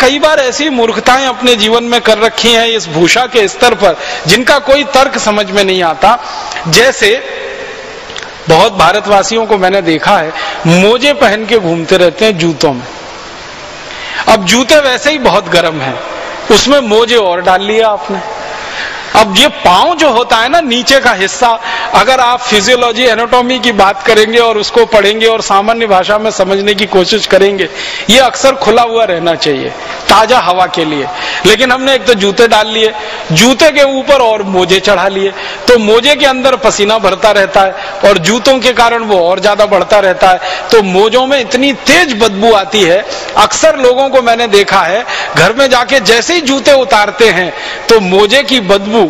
कई बार ऐसी मूर्खताएं अपने जीवन में कर रखी हैं इस भूषा के स्तर पर, जिनका कोई तर्क समझ में नहीं आता। जैसे बहुत भारतवासियों को मैंने देखा है, मोजे पहन के घूमते रहते हैं जूतों में। अब जूते वैसे ही बहुत गर्म हैं, उसमें मोजे और डाल लिया आपने। अब ये पांव जो होता है ना, नीचे का हिस्सा, अगर आप फिजियोलॉजी एनाटॉमी की बात करेंगे और उसको पढ़ेंगे और सामान्य भाषा में समझने की कोशिश करेंगे, ये अक्सर खुला हुआ रहना चाहिए ताजा हवा के लिए। लेकिन हमने एक तो जूते डाल लिए, जूते के ऊपर और मोजे चढ़ा लिए, तो मोजे के अंदर पसीना भरता रहता है और जूतों के कारण वो और ज्यादा बढ़ता रहता है, तो मोजों में इतनी तेज बदबू आती है। अक्सर लोगों को मैंने देखा है, घर में जाके जैसे ही जूते उतारते हैं तो मोजे की बदबू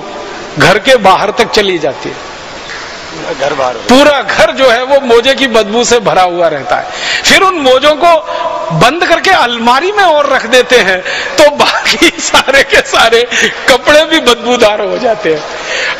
घर के बाहर तक चली जाती है। घर बाहर, पूरा घर जो है वो मोजे की बदबू से भरा हुआ रहता है। फिर उन मोजों को बंद करके अलमारी में और रख देते हैं, तो बाकी सारे के सारे कपड़े भी बदबूदार हो जाते हैं।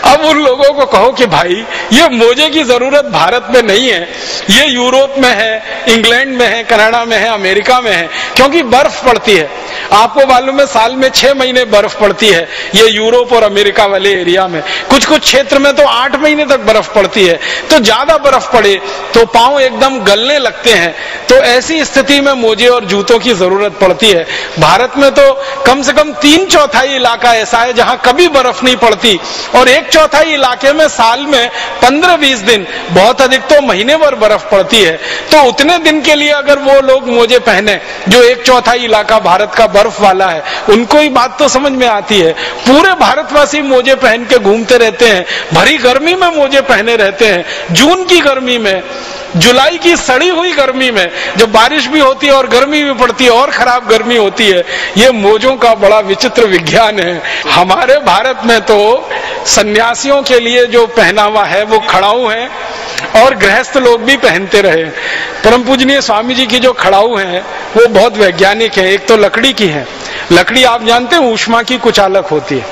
अब उन लोगों को कहो कि भाई ये मोजे की जरूरत भारत में नहीं है, ये यूरोप में है, इंग्लैंड में है, कनाडा में है, अमेरिका में है, क्योंकि बर्फ पड़ती है। आपको मालूम है साल में 6 महीने बर्फ पड़ती है, ये यूरोप और अमेरिका वाले एरिया में। कुछ कुछ क्षेत्र में तो 8 महीने तक बर्फ पड़ती है, तो ज्यादा बर्फ पड़े तो पांव एकदम गलने लगते हैं। तो ऐसी स्थिति में मोजे और जूतों की जरूरत पड़ती है। भारत में तो कम से कम 3/4 इलाका ऐसा है जहां कभी बर्फ नहीं पड़ती, और 1/4 इलाके में साल में 15-20 दिन, बहुत अधिक तो महीने भर बर्फ पड़ती है। तो उतने दिन के लिए अगर वो लोग मोजे पहने जो 1/4 इलाका भारत का बर्फ वाला है, उनको ही बात तो समझ में आती है। पूरे भारतवासी मोजे पहन के घूमते रहते हैं, भरी गर्मी में मोजे पहने रहते हैं, जून की गर्मी में, जुलाई की सड़ी हुई गर्मी में, जब बारिश भी होती है और गर्मी भी पड़ती है और खराब गर्मी होती है। ये मोजों का बड़ा विचित्र विज्ञान है। हमारे भारत में तो सन्यासियों के लिए जो पहनावा है वो खड़ाऊ है, और गृहस्थ लोग भी पहनते रहे। परम पूजनीय स्वामी जी की जो खड़ाऊ है वो बहुत वैज्ञानिक है। एक तो लकड़ी की है, लकड़ी आप जानते हैं ऊष्मा की कुचालक होती है,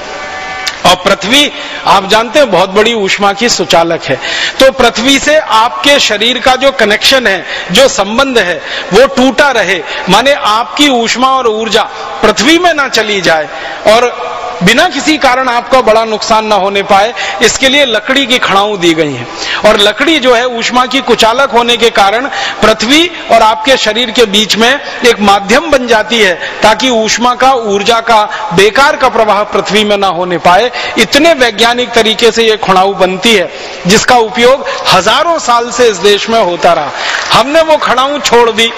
और पृथ्वी आप जानते हैं बहुत बड़ी ऊष्मा की सुचालक है। तो पृथ्वी से आपके शरीर का जो कनेक्शन है, जो संबंध है, वो टूटा रहे, माने आपकी ऊष्मा और ऊर्जा पृथ्वी में ना चली जाए और बिना किसी कारण आपका बड़ा नुकसान ना होने पाए, इसके लिए लकड़ी की खड़ाऊ दी गई है। और लकड़ी जो है ऊष्मा की कुचालक होने के कारण पृथ्वी और आपके शरीर के बीच में एक माध्यम बन जाती है, ताकि ऊष्मा का, ऊर्जा का, बेकार का प्रवाह पृथ्वी में ना होने पाए। इतने वैज्ञानिक तरीके से ये खड़ाऊ बनती है, जिसका उपयोग हजारों साल से इस देश में होता रहा। हमने वो खड़ाऊ छोड़ दी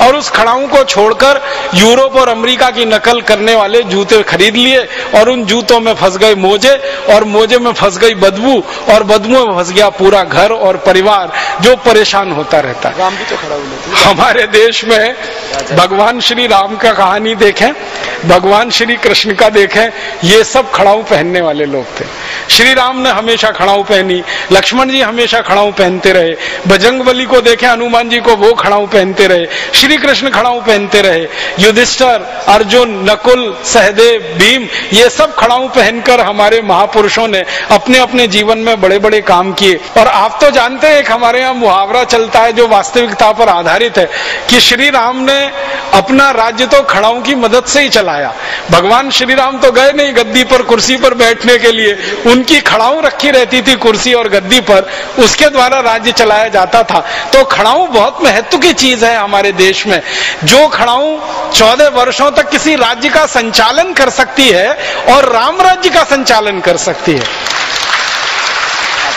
और उस खड़ाऊ को छोड़कर यूरोप और अमेरिका की नकल करने वाले जूते खरीद लिए, और उन जूतों में फंस गए मोजे, और मोजे में फंस गई बदबू, और बदबू में फंस गया पूरा घर और परिवार, जो परेशान होता रहता है। राम भी तो खड़ाऊ लेते हैं। हमारे देश में भगवान श्री राम का कहानी देखें, भगवान श्री कृष्ण का देखें, ये सब खड़ाऊ पहनने वाले लोग थे। श्री राम ने हमेशा खड़ाऊ पहनी, लक्ष्मण जी हमेशा खड़ाऊ पहनते रहे, बजरंगबली को देखें, हनुमान जी को वो खड़ाऊ पहनते रहे, श्री कृष्ण खड़ाऊ पहनते रहे, युधिष्ठिर, अर्जुन, नकुल, सहदेव, भीम, ये सब खड़ाऊ पहनकर हमारे महापुरुषों ने अपने अपने जीवन में बड़े बड़े काम किए। और आप तो जानते हैं एक हमारे यहाँ मुहावरा चलता है जो वास्तविकता पर आधारित है, कि श्री राम ने अपना राज्य तो खड़ाऊ की मदद से ही चलाया। भगवान श्री राम तो गए नहीं गद्दी पर, कुर्सी पर बैठने के लिए, उनकी खड़ाऊ रखी रहती थी कुर्सी और गद्दी पर, उसके द्वारा राज्य चलाया जाता था। तो खड़ाऊ बहुत महत्व की चीज है हमारे देश में। जो खड़ाऊ 14 वर्षों तक किसी राज्य का संचालन कर सकती है और राम राज्य का संचालन कर सकती है,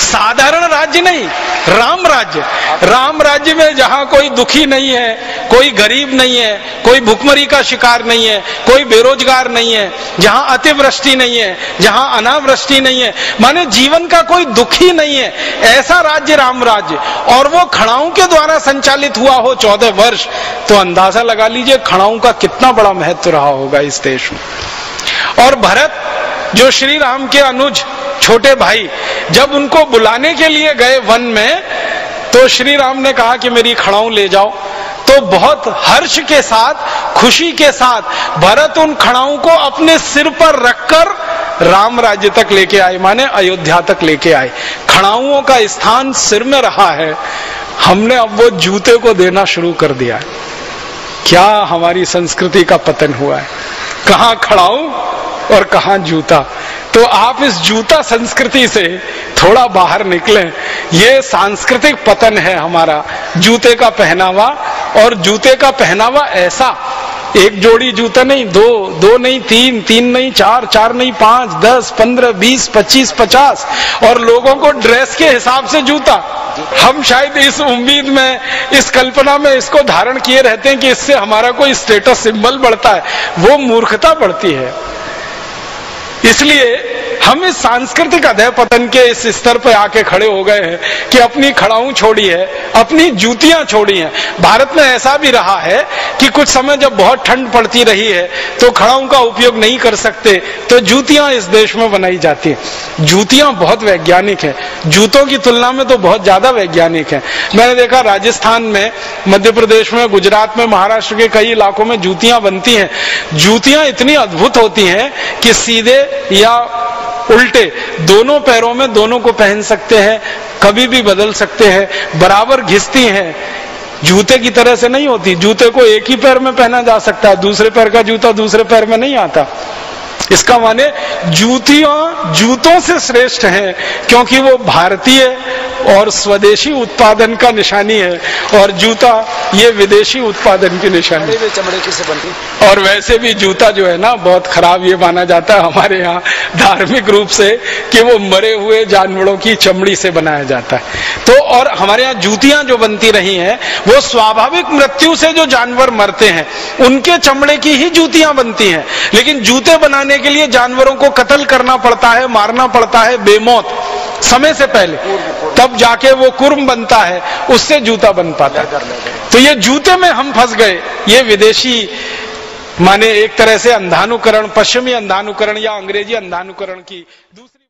साधारण राज्य नहीं, राम राज्य। राम राज्य में जहां कोई दुखी नहीं है, कोई गरीब नहीं है, कोई भुखमरी का शिकार नहीं है, कोई बेरोजगार नहीं है, जहां अतिवृष्टि नहीं है, जहां अनावृष्टि नहीं है, माने जीवन का कोई दुखी नहीं है, ऐसा राज्य राम राज्य। और वो खड़ाऊ के द्वारा संचालित हुआ हो 14 वर्ष, तो अंदाजा लगा लीजिए खड़ाऊ का कितना बड़ा महत्व रहा होगा इस देश में। और भरत जो श्री राम के अनुज छोटे भाई, जब उनको बुलाने के लिए गए वन में, तो श्री राम ने कहा कि मेरी खड़ाऊ ले जाओ। तो बहुत हर्ष के साथ, खुशी के साथ भरत उन खड़ाऊ को अपने सिर पर रखकर राम राज्य तक लेके आए, माने अयोध्या तक लेके आए। खड़ाऊओं का स्थान सिर में रहा है, हमने अब वो जूते को देना शुरू कर दिया है। क्या हमारी संस्कृति का पतन हुआ है। कहां खड़ाऊं और कहां जूता। तो आप इस जूता संस्कृति से थोड़ा बाहर निकलें। ये सांस्कृतिक पतन है हमारा, जूते का पहनावा। और जूते का पहनावा ऐसा, एक जोड़ी जूता नहीं, दो नहीं, तीन नहीं, चार नहीं, 5, 10, 15, 20, 25, 50 और लोगों को ड्रेस के हिसाब से जूता। हम शायद इस उम्मीद में, इस कल्पना में इसको धारण किए रहते हैं कि इससे हमारा कोई स्टेटस सिंबल बढ़ता है। वो मूर्खता बढ़ती है। इसलिए हम इस सांस्कृतिक अधःपतन के इस स्तर पर आके खड़े हो गए हैं कि अपनी खड़ाऊं छोड़ी है, अपनी जूतियां छोड़ी हैं। भारत में ऐसा भी रहा है कि कुछ समय जब बहुत ठंड पड़ती रही है तो खड़ाऊं का उपयोग नहीं कर सकते, तो जूतियां इस देश में बनाई जाती हैं। जूतियां बहुत वैज्ञानिक है, जूतों की तुलना में तो बहुत ज्यादा वैज्ञानिक है। मैंने देखा राजस्थान में, मध्य प्रदेश में, गुजरात में, महाराष्ट्र के कई इलाकों में जूतियां बनती हैं। जूतियां इतनी अद्भुत होती हैं कि सीधे या उल्टे दोनों पैरों में दोनों को पहन सकते हैं, कभी भी बदल सकते हैं, बराबर घिसती हैं। जूते की तरह से नहीं होती। जूते को एक ही पैर में पहना जा सकता है, दूसरे पैर का जूता दूसरे पैर में नहीं आता। इसका माने जूतियां जूतों से श्रेष्ठ हैं क्योंकि वो भारतीय और स्वदेशी उत्पादन का निशानी है, और जूता ये विदेशी उत्पादन की निशानी है। चमड़े की से बनती। और वैसे भी जूता जो है ना बहुत खराब ये माना जाता है हमारे यहाँ धार्मिक रूप से कि वो मरे हुए जानवरों की चमड़ी से बनाया जाता है। तो और हमारे यहाँ जूतियां जो बनती रही हैं वो स्वाभाविक मृत्यु से जो जानवर मरते हैं उनके चमड़े की ही जूतियां बनती हैं। लेकिन जूते बनाने के लिए जानवरों को कत्ल करना पड़ता है, मारना पड़ता है बेमौत समय से पहले, तब जाके वो कुर्म बनता है, उससे जूता बन पाता है। तो ये जूते में हम फंस गए। ये विदेशी माने एक तरह से अंधानुकरण, पश्चिमी अंधानुकरण या अंग्रेजी अंधानुकरण की दूसरी